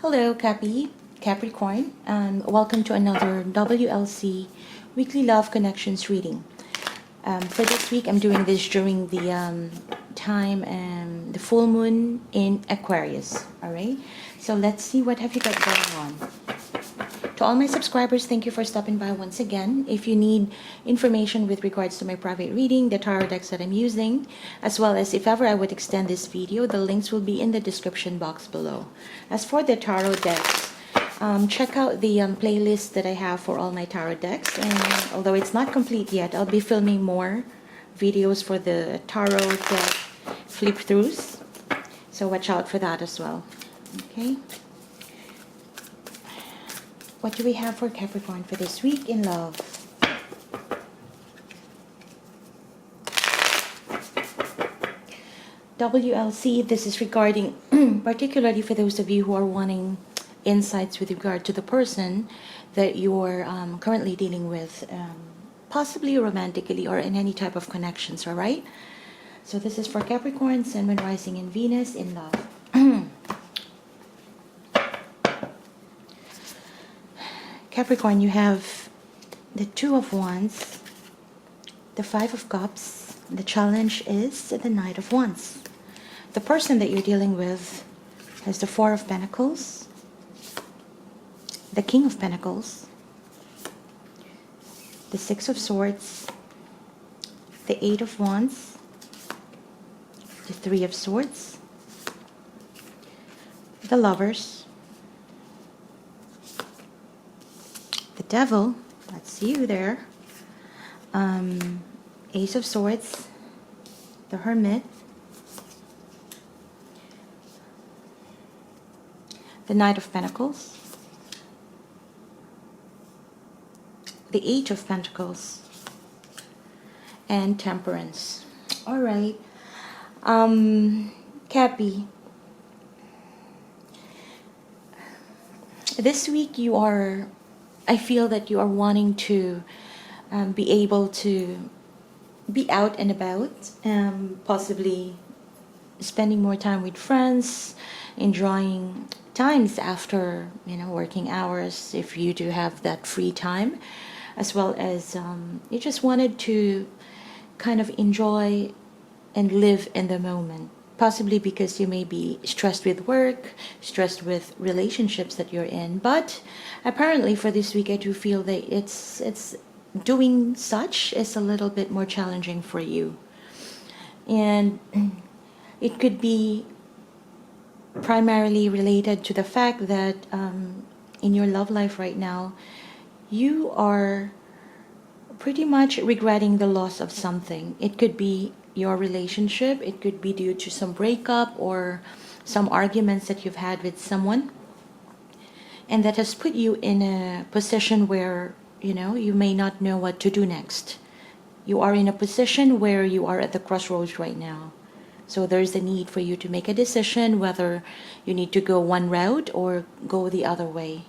Hello, Capricorn, and welcome to another WLC Weekly Love Connections reading. For this week, I'm doing this during the time the full moon in Aquarius. All right, so let's see what have you got going on. To all my subscribers, thank you for stopping by once again. If you need information with regards to my private reading, the tarot decks that I'm using, as well as if ever I would extend this video, the links will be in the description box below. As for the tarot decks, check out the playlist that I have for all my tarot decks. And although it's not complete yet, I'll be filming more videos for the tarot deck flip-throughs. So watch out for that as well. Okay. What do we have for Capricorn for this week in love? WLC, this is regarding, particularly for those of you who are wanting insights with regard to the person that you're currently dealing with, possibly romantically or in any type of connections, all right? So this is for Capricorn, Sun, Moon, Rising, and Venus in love. Capricorn, you have the Two of Wands, the Five of Cups. The challenge is the Knight of Wands. The person that you're dealing with has the Four of Pentacles, the King of Pentacles, the Six of Swords, the Eight of Wands, the Three of Swords, the Lovers, the Devil, that's you there, Ace of Swords, the Hermit, the Knight of Pentacles, the Eight of Pentacles, and Temperance. All right, Cappy, this week you are, I feel that you are wanting to be able to be out and about, possibly spending more time with friends, enjoying times after, working hours, if you do have that free time, as well as you just wanted to kind of enjoy and live in the moment. Possibly because you may be stressed with work, stressed with relationships that you're in. But apparently for this week, I do feel that it's doing such is a little bit more challenging for you. And it could be primarily related to the fact that in your love life right now, you are pretty much regretting the loss of something. It could be your relationship, it could be due to some breakup or some arguments that you've had with someone, and that has put you in a position where you may not know what to do next. You are in a position where you are at the crossroads right now, so there's a need for you to make a decision whether you need to go one route or go the other way.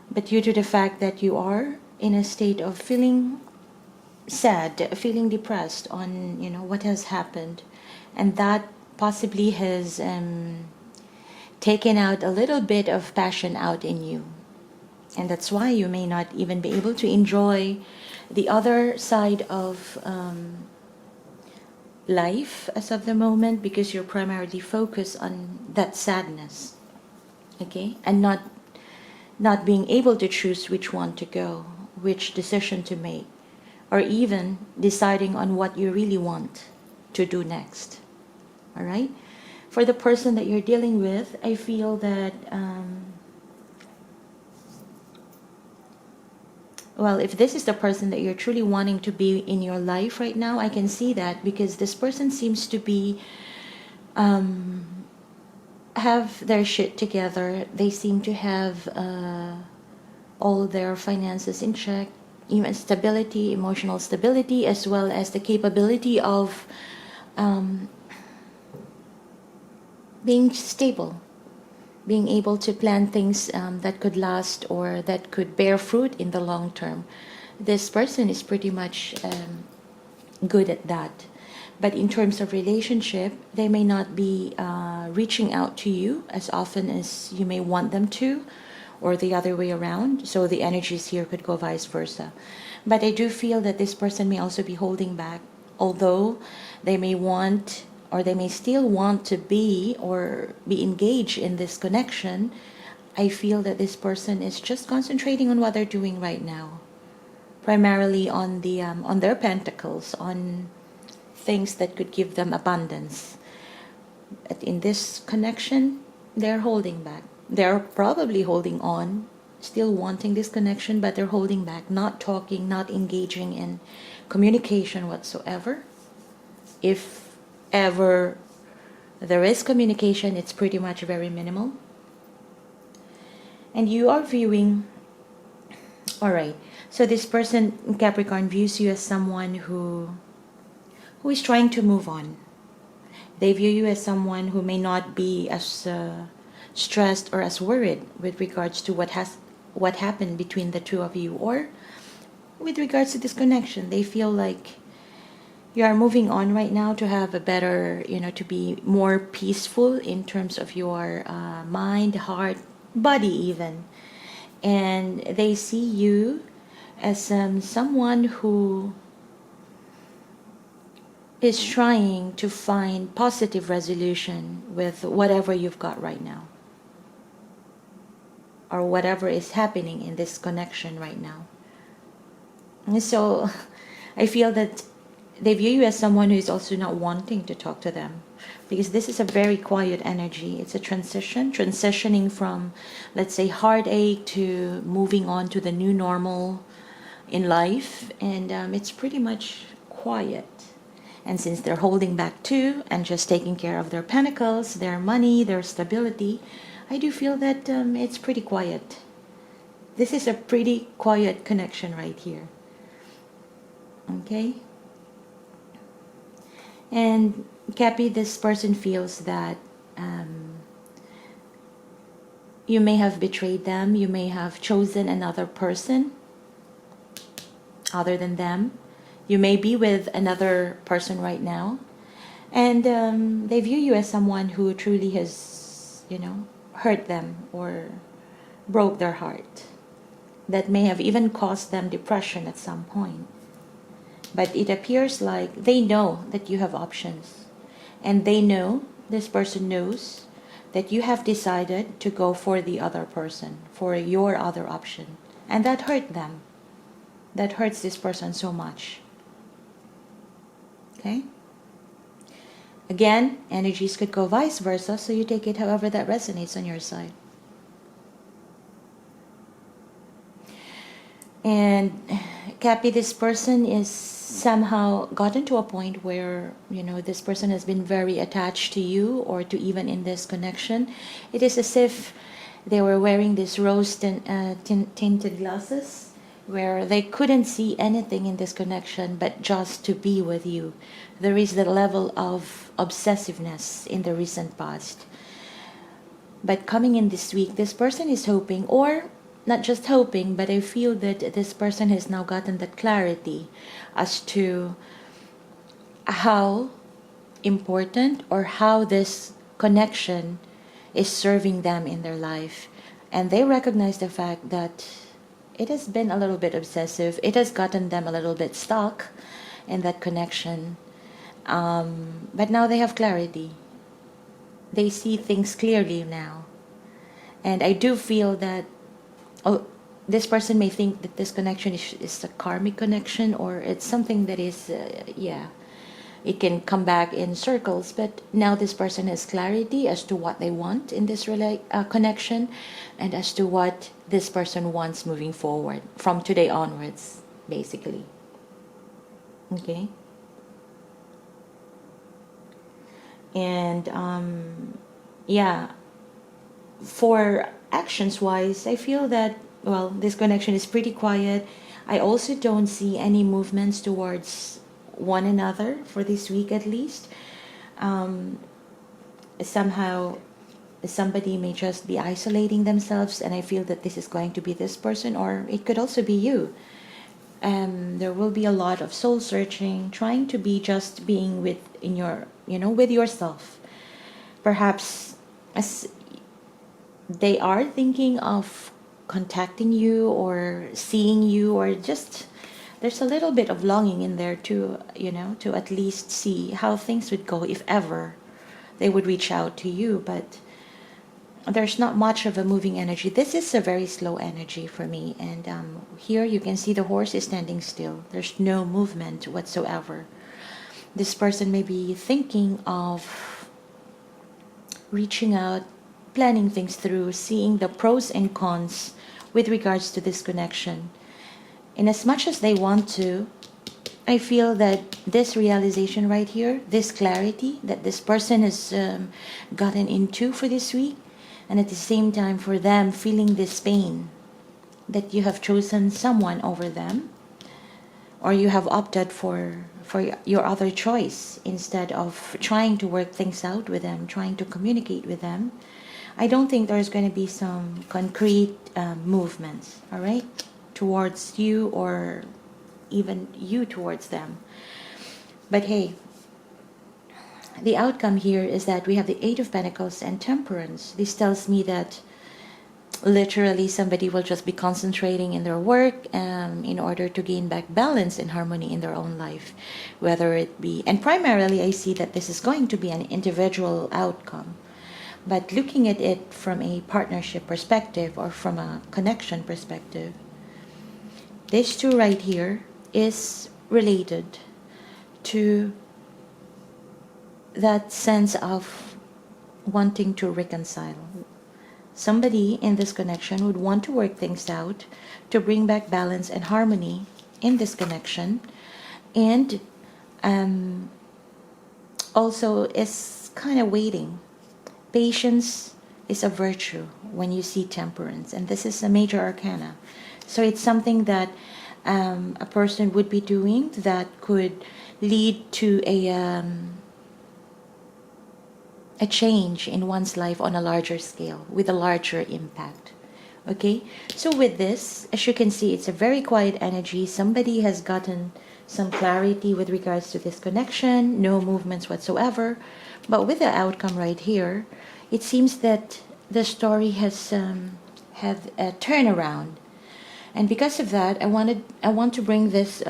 But due to the fact that you are in a state of feeling sad, feeling depressed on what has happened, and that possibly has taken out a little bit of passion out in you, and that's why you may not even be able to enjoy the other side of life as of the moment, because you're primarily focused on that sadness, okay, and not being able to choose which one to go, which decision to make, or even deciding on what you really want to do next. All right? For the person that you're dealing with, I feel that, well, if this is the person that you're truly wanting to be in your life right now, I can see that, because this person seems to be, have their shit together. They seem to have all their finances in check, even stability, emotional stability, as well as the capability of being stable, being able to plan things that could last or that could bear fruit in the long term. This person is pretty much good at that. But in terms of relationship, they may not be reaching out to you as often as you may want them to, or the other way around. So the energies here could go vice versa. But I do feel that this person may also be holding back, although they may want, or they may still want to be or be engaged in this connection. I feel that this person is just concentrating on what they're doing right now, primarily on their pentacles, on things that could give them abundance. But in this connection, they're holding back. They're probably holding on, still wanting this connection, but they're holding back, not talking, not engaging in communication whatsoever. If ever there is communication, it's pretty much very minimal. And you are viewing, all right, so this person, Capricorn, views you as someone who is trying to move on. They view you as someone who may not be as stressed or as worried with regards to what happened between the two of you, or with regards to this connection. They feel like you are moving on right now to have a better, to be more peaceful in terms of your mind, heart, body even. And they see you as someone who is trying to find positive resolution with whatever you've got right now, or whatever is happening in this connection right now. And so I feel that they view you as someone who is also not wanting to talk to them, because this is a very quiet energy. It's a transitioning from, let's say, heartache to moving on to the new normal in life. And it's pretty much quiet. And since they're holding back too and just taking care of their pentacles, their money, their stability, I do feel that it's pretty quiet. This is a pretty quiet connection right here. Okay? And Cappy, this person feels that you may have betrayed them. You may have chosen another person other than them. You may be with another person right now. And they view you as someone who truly has, hurt them or broke their heart. That may have even caused them depression at some point. But it appears like they know that you have options. And they know, this person knows, that you have decided to go for the other person, for your other option. And that hurt them. That hurts this person so much. Okay? Again, energies could go vice versa, so you take it however that resonates on your side. And Cappy, this person is somehow gotten to a point where, this person has been very attached to you, or to even in this connection. It is as if they were wearing these rose-tinted glasses, where they couldn't see anything in this connection but just to be with you. There is the level of obsessiveness in the recent past. But coming in this week, this person is hoping, or not just hoping, but I feel that this person has now gotten that clarity as to how important or how this connection is serving them in their life. And they recognize the fact that it has been a little bit obsessive. It has gotten them a little bit stuck in that connection. But now they have clarity. They see things clearly now. And I do feel that this person may think that this connection is a karmic connection, or it's something that is, it can come back in circles. But now this person has clarity as to what they want in this connection, and as to what this person wants moving forward from today onwards, basically. Okay? And for actions wise, I feel that, well, this connection is pretty quiet. I also don't see any movements towards one another for this week at least. Somehow somebody may just be isolating themselves, and I feel that this is going to be this person, or it could also be you. There will be a lot of soul searching, trying to be just being with in your, with yourself. Perhaps as they are thinking of contacting you or seeing you, or just there's a little bit of longing in there to, to at least see how things would go if ever they would reach out to you. But there's not much of a moving energy. This is a very slow energy for me. And here you can see the horse is standing still. There's no movement whatsoever. This person may be thinking of reaching out, planning things through, seeing the pros and cons with regards to this connection. And as much as they want to, I feel that this realization right here, this clarity that this person has gotten into for this week, and at the same time for them feeling this pain that you have chosen someone over them, or you have opted for your other choice instead of trying to work things out with them, trying to communicate with them. I don't think there's going to be some concrete movements, all right, towards you, or even you towards them. But hey, the outcome here is that we have the Eight of Pentacles and Temperance. This tells me that literally somebody will just be concentrating in their work in order to gain back balance and harmony in their own life, whether it be, and primarily I see that this is going to be an individual outcome. But looking at it from a partnership perspective or from a connection perspective, this two right here is related to that sense of wanting to reconcile. Somebody in this connection would want to work things out to bring back balance and harmony in this connection, and also is kind of waiting. Patience is a virtue when you see Temperance, and this is a major arcana. So it's something that a person would be doing that could lead to a change in one's life on a larger scale with a larger impact. Okay, so with this, as you can see, it's a very quiet energy. Somebody has gotten some clarity with regards to this connection, no movements whatsoever. But with the outcome right here, it seems that the story has have a turnaround. And because of that, I want to bring this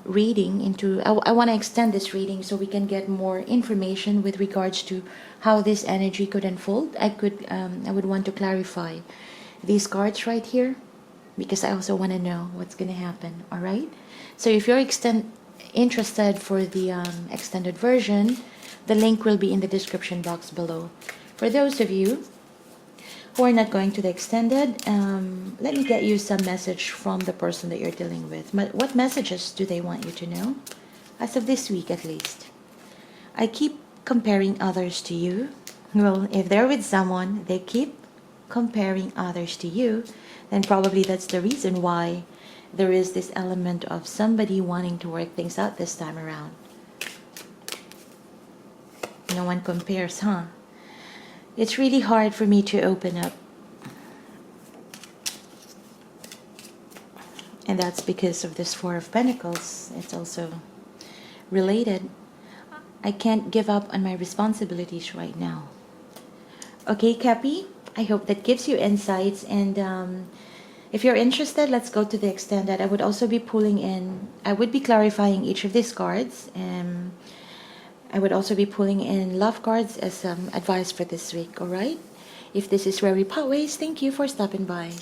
reading into, I want to extend this reading so we can get more information with regards to how this energy could unfold. I would want to clarify these cards right here, because I also want to know what's going to happen. All right. So if you're interested for the extended version, the link will be in the description box below. For those of you who are not going to the extended, let me get you some message from the person that you're dealing with. What messages do they want you to know? As of this week, at least. I keep comparing others to you. Well, if they're with someone, they keep comparing others to you, then probably that's the reason why there is this element of somebody wanting to work things out this time around. No one compares, huh? It's really hard for me to open up. And that's because of this Four of Pentacles. It's also related. I can't give up on my responsibilities right now. Okay, Cappy, I hope that gives you insights. And if you're interested, let's go to the extended. I would also be pulling in, I would be clarifying each of these cards. I would also be pulling in love cards as advice for this week, all right? If this is where we part ways, thank you for stopping by.